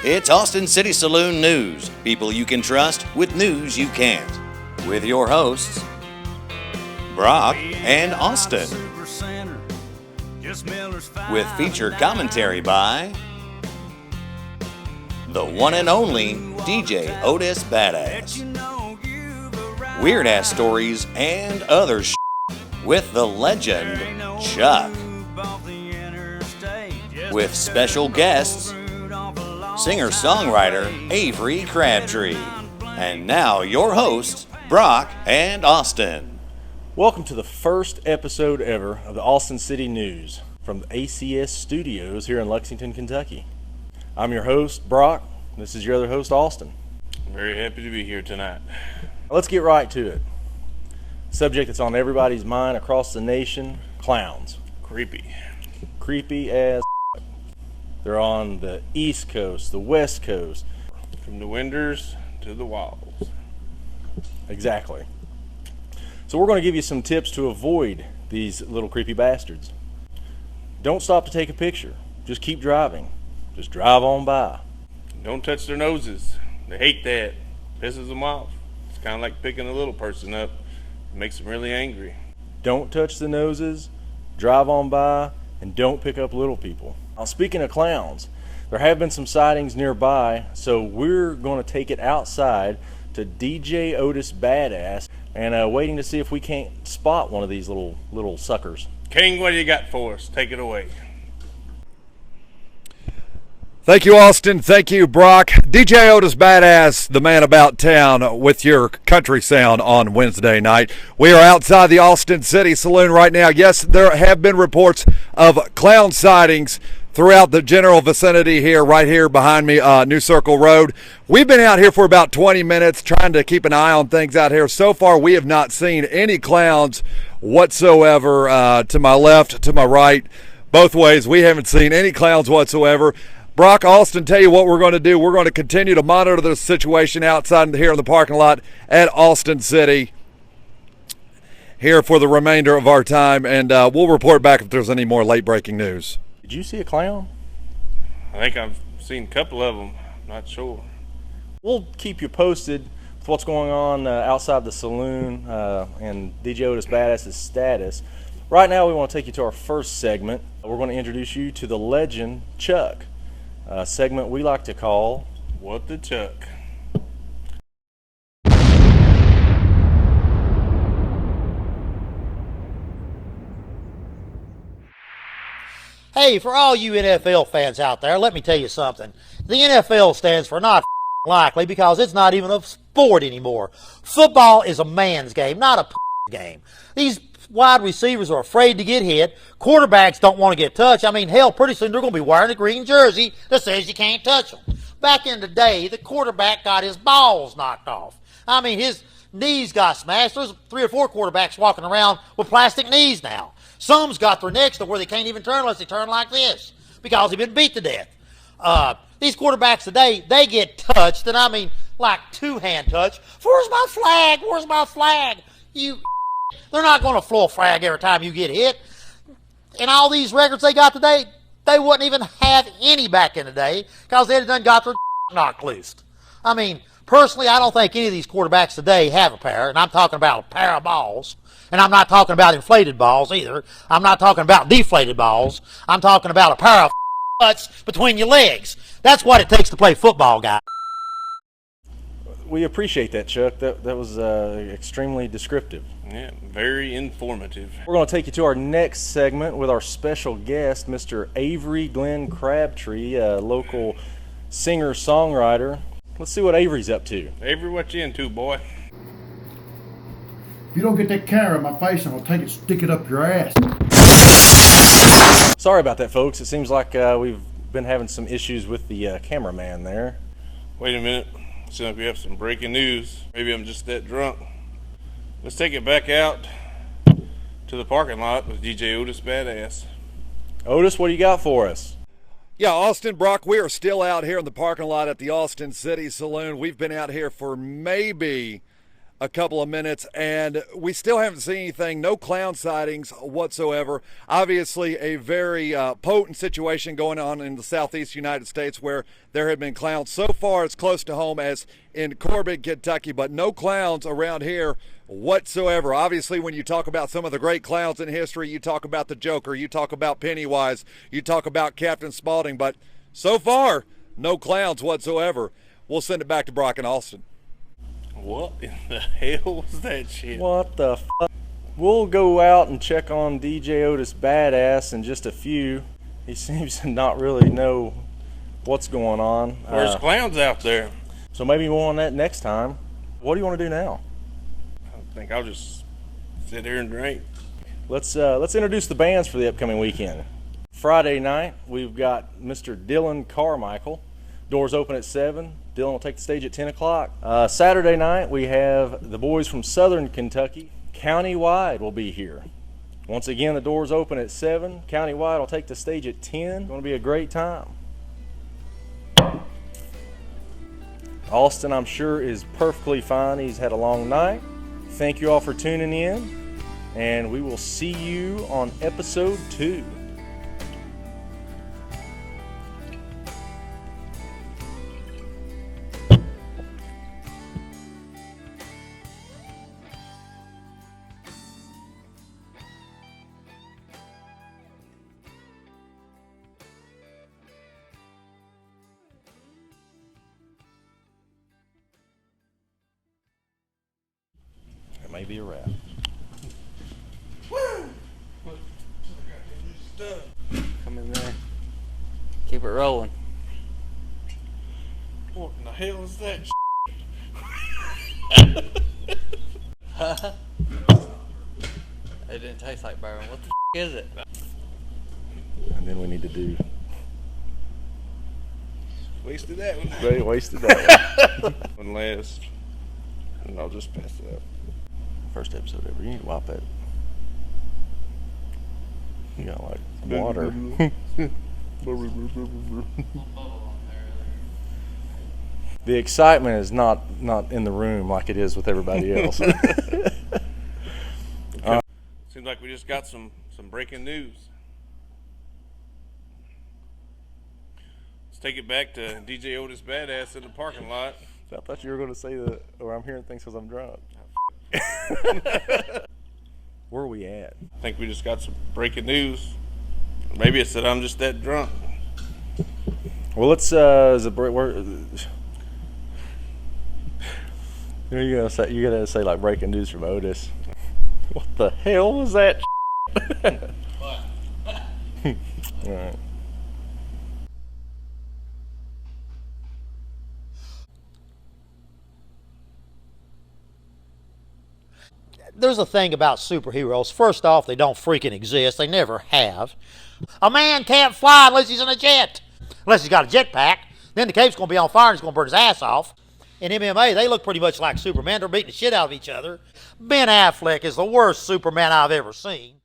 It's Austin City Saloon News. People you can trust with news you can't. With your hosts, Brock and Austin. With featured commentary by the one and only DJ Otis Badass. Weird ass stories and other with the legend Chuck. With special guests, singer-songwriter Avery Crabtree. And now your hosts, Brock and Austin. Welcome to the first episode ever of the Austin City News from the ACS studios here in Lexington, Kentucky. I'm your host, Brock. This is your other host, Austin. Very happy to be here tonight. Let's get right to it. Subject that's on everybody's mind across the nation, clowns. Creepy as They're on the East Coast, the West Coast. From the windows to the walls. Exactly. So we're going to give you some tips to avoid these little creepy bastards. Don't stop to take a picture. Just keep driving. Just drive on by. Don't touch their noses. They hate that. Pisses them off. It's kind of like picking a little person up. It makes them really angry. Don't touch the noses, drive on by, and don't pick up little people. Now, speaking of clowns, there have been some sightings nearby, so we're going to take it outside to DJ Otis Badass and waiting to see if we can't spot one of these little suckers. King, what do you got for us? Take it away. Thank you, Austin. Thank you, Brock. DJ Otis Badass, the man about town with your country sound on Wednesday night. We are outside the Austin City Saloon right now. Yes, there have been reports of clown sightings throughout the general vicinity here, right here behind me, New Circle Road. We've been out here for about 20 minutes trying to keep an eye on things out here. So far, we have not seen any clowns whatsoever to my left, to my right, both ways. We haven't seen any clowns whatsoever. Brock, Austin, tell you what we're going to do. We're going to continue to monitor the situation outside here in the parking lot at Austin City here for the remainder of our time, and we'll report back if there's any more late-breaking news. Did you see a clown? I think I've seen a couple of them. Not sure. We'll keep you posted with what's going on outside the saloon and DJ Otis Badass's status. Right now, we want to take you to our first segment. We're going to introduce you to the legend Chuck. A segment we like to call What the Chuck. Hey, for all you NFL fans out there, let me tell you something. The NFL stands for not likely because it's not even a sport anymore. Football is a man's game, not a game. These wide receivers are afraid to get hit. Quarterbacks don't want to get touched. I mean, hell, pretty soon they're going to be wearing a green jersey that says you can't touch them. Back in the day, the quarterback got his balls knocked off. I mean, his knees got smashed. There's 3 or 4 quarterbacks walking around with plastic knees now. Some's got their necks to where they can't even turn unless they turn like this because they've been beat to death. These quarterbacks today, they get touched, and I mean, like 2-hand touch. Where's my flag? Where's my flag? They're not going to throw a flag every time you get hit. And all these records they got today, they wouldn't even have any back in the day because they'd done got their knocked loose. I mean, personally, I don't think any of these quarterbacks today have a pair, and I'm talking about a pair of balls. And I'm not talking about inflated balls either. I'm not talking about deflated balls. I'm talking about a pair of butts between your legs. That's what it takes to play football, guys. We appreciate that, Chuck. That was extremely descriptive. Yeah, very informative. We're going to take you to our next segment with our special guest, Mr. Avery Glenn Crabtree, a local singer-songwriter. Let's see what Avery's up to. Avery, what you into, boy? You don't get that camera in my face, I'm going to take it, stick it up your ass. Sorry about that, folks. It seems like we've been having some issues with the cameraman there. Wait a minute. Seems like we have some breaking news. Maybe I'm just that drunk. Let's take it back out to the parking lot with DJ Otis Badass. Otis, what do you got for us? Yeah, Austin, Brock, we are still out here in the parking lot at the Austin City Saloon. We've been out here for maybe a couple of minutes, and we still haven't seen anything. No clown sightings whatsoever. Obviously, a very potent situation going on in the southeast United States where there have been clowns. So far, it's close to home as in Corbin, Kentucky, but no clowns around here whatsoever. Obviously, when you talk about some of the great clowns in history, you talk about the Joker, you talk about Pennywise, you talk about Captain Spaulding, but so far, no clowns whatsoever. We'll send it back to Brock and Austin. What in the hell was that shit? What the fuck? We'll go out and check on DJ Otis Badass in just a few. He seems to not really know what's going on. There's clowns out there. So maybe more on that next time. What do you want to do now? I think I'll just sit here and drink. Let's introduce the bands for the upcoming weekend. Friday night, we've got Mr. Dylan Carmichael. Doors open at 7. Dylan will take the stage at 10 o'clock. Saturday night, we have the boys from Southern Kentucky. Countywide will be here. Once again, the doors open at 7. Countywide will take the stage at 10. Going to be a great time. Austin, I'm sure, is perfectly fine. He's had a long night. Thank you all for tuning in, and we will see you on episode 2. It may be a wrap. Come in there. Keep it rolling. What in the hell is that It didn't taste like bourbon. What the is it? And then we need to do. Wasted that one. They wasted that one. One last. And I'll just pass it up. First episode ever. You need to wipe that. You got like water. The excitement is not in the room like it is with everybody else. Seems like we just got some breaking news. Let's take it back to DJ Otis Badass in the parking lot. I thought you were going to say that, or I'm hearing things because I'm drunk. Where are we at? I think we just got some breaking news. Maybe it's that I'm just that drunk. Well, let's. Is a break? Where? You gotta say like breaking news from Otis. What the hell was that? All right. There's a thing about superheroes. First off, they don't freaking exist. They never have. A man can't fly unless he's in a jet. Unless he's got a jetpack. Then the cape's going to be on fire and he's going to burn his ass off. In MMA, they look pretty much like Superman. They're beating the shit out of each other. Ben Affleck is the worst Superman I've ever seen.